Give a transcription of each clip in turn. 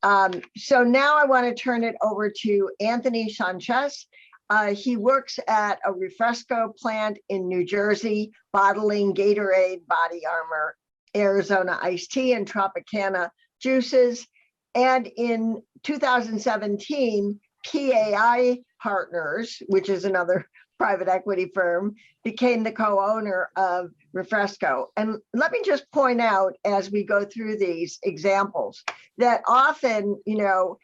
So now I want to turn it over to Anthony Sanchez. He works at a Refresco plant in New Jersey, bottling Gatorade body armor, Arizona iced tea, and Tropicana juices. And in 2017, PAI Partners, which is another private equity firm, became the co-owner of Refresco. And let me just point out as we go through these examples that often, you know,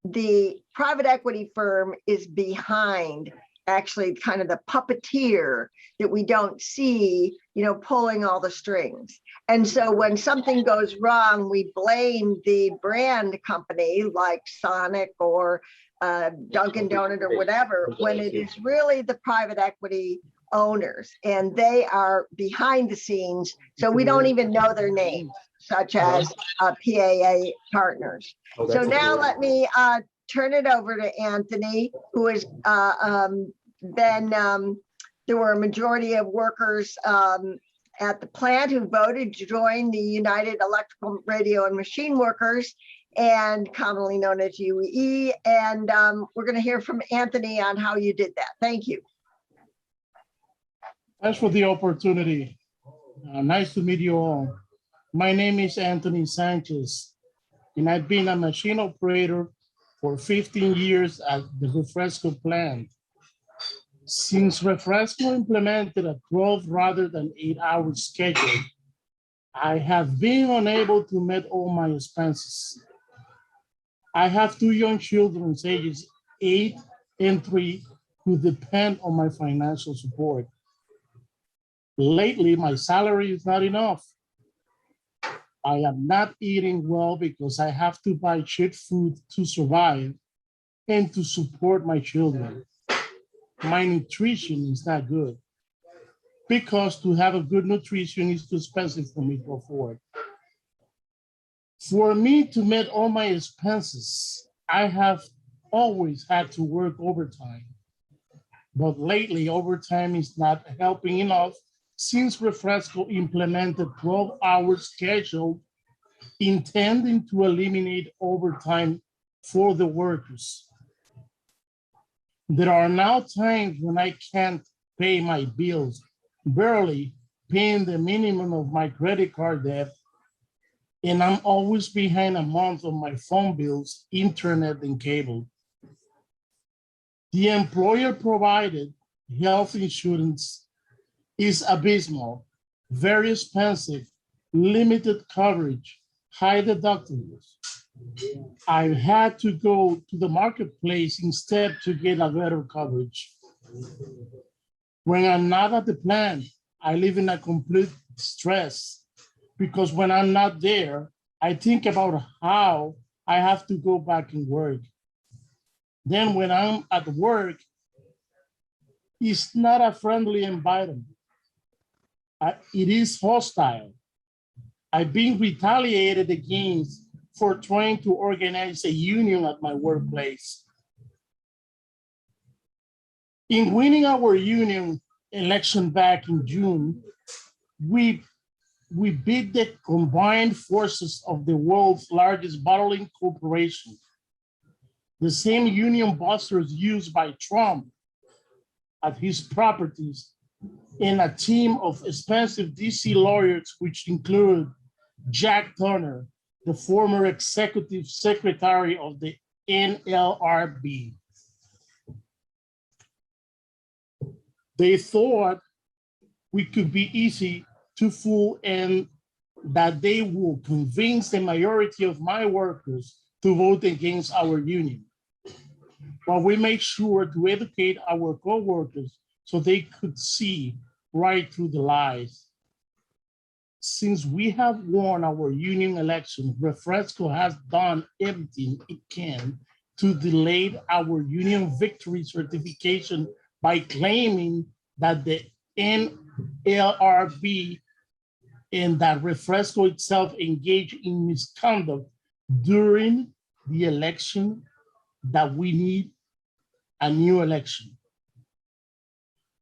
the private equity firm is behind actually kind of the puppeteer that we don't see, you know, pulling all the strings. And so when something goes wrong, we blame the brand company like Sonic or Dunkin' Donut or whatever, when it is really the private equity owners, and they are behind the scenes. So we don't even know their names, such as PAA Partners. So now let me turn it over to Anthony, who has there were a majority of workers at the plant who voted to join the United Electrical, Radio, and Machine Workers, and commonly known as UEE. And we're going to hear from Anthony on how you did that. Thank you. Thanks for the opportunity. Nice to meet you all. My name is Anthony Sanchez, and I've been a machine operator for 15 years at the Refresco plant. Since Refresco implemented a 12 rather than 8-hour schedule, I have been unable to meet all my expenses. I have 2 young children, ages 8 and 3, who depend on my financial support. Lately, my salary is not enough. I am not eating well because I have to buy cheap food to survive and to support my children. My nutrition is not good because to have a good nutrition is too expensive for me to afford. For me to meet all my expenses, I have always had to work overtime. But lately, overtime is not helping enough since Refresco implemented 12-hour schedule intending to eliminate overtime for the workers. There are now times when I can't pay my bills, barely paying the minimum of my credit card debt, and I'm always behind a month on my phone bills, internet, and cable. The employer provided health insurance is abysmal, very expensive, limited coverage, high deductibles. I had to go to the marketplace instead to get a better coverage. When I'm not at the plant, I live in a complete stress because when I'm not there, I think about how I have to go back and work. Then when I'm at work, it's not a friendly environment. It is hostile. I've been retaliated against for trying to organize a union at my workplace. In winning our union election back in June, we beat the combined forces of the world's largest bottling corporation, the same union busters used by Trump at his properties, and a team of expensive DC lawyers, which include Jack Turner, the former executive secretary of the NLRB. They thought we could be easy to fool and that they will convince the majority of my workers to vote against our union. But we made sure to educate our coworkers so they could see right through the lies. Since we have won our union election, Refresco has done everything it can to delay our union victory certification by claiming that the NLRB and that Refresco itself engaged in misconduct during the election, that we need a new election.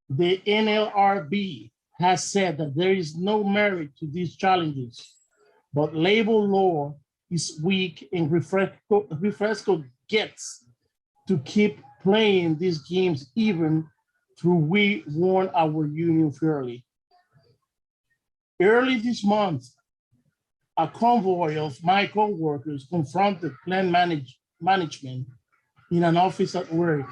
The NLRB has said that there is no merit to these challenges, but labor law is weak and Refresco gets to keep playing these games even through we won our union fairly. Early this month, a convoy of my coworkers confronted plant management in an office at work.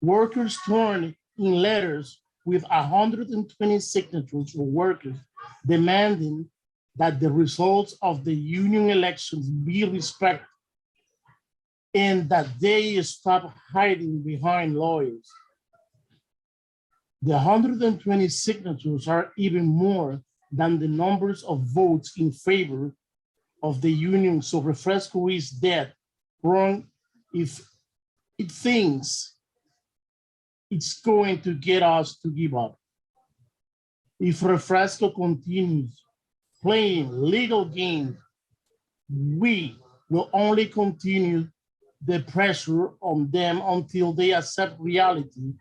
Workers turned in letters with 120 signatures for workers demanding that the results of the union elections be respected and that they stop hiding behind lawyers. The 120 signatures are even more than the numbers of votes in favor of the union, so Refresco is dead wrong if it thinks it's going to get us to give up. If Refresco continues playing legal games, we will only continue the pressure on them until they accept reality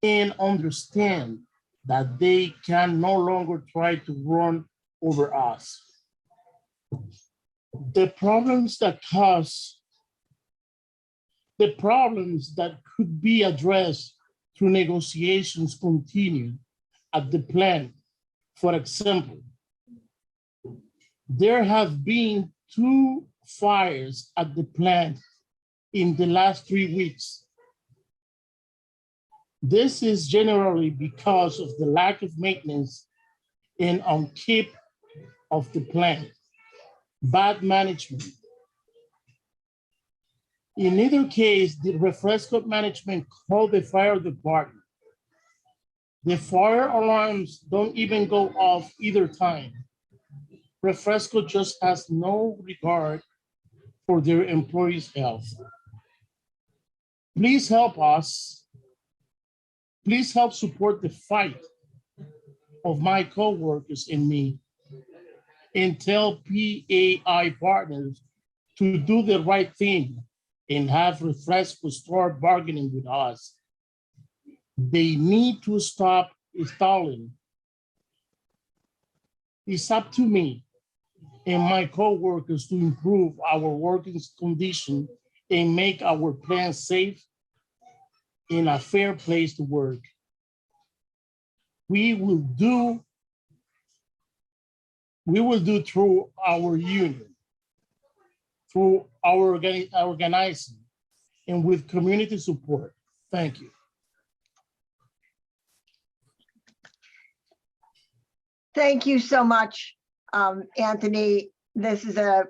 and understand that they can no longer try to run over us. The problems that could be addressed through negotiations continue at the plant. For example, there have been 2 fires at the plant in the last 3 weeks. This is generally because of the lack of maintenance and upkeep of the plant, bad management. In either case, the Refresco management called the fire department. The fire alarms don't even go off either time. Refresco just has no regard for their employees' health. Please help us. Please help support the fight of my coworkers and me, and tell PAI partners to do the right thing and have Refresco start bargaining with us. They need to stop stalling. It's up to me and my coworkers to improve our working condition and make our plant safe and a fair place to work. We will do through our union, through our organizing, and with community support. Thank you. Thank you so much, Anthony. This is an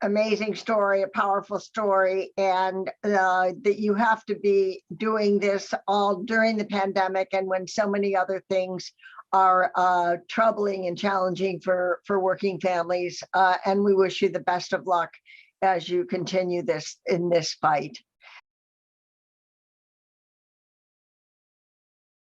amazing story, a powerful story, and that you have to be doing this all during the pandemic and when so many other things are troubling and challenging for working families. And we wish you the best of luck as you continue in this fight.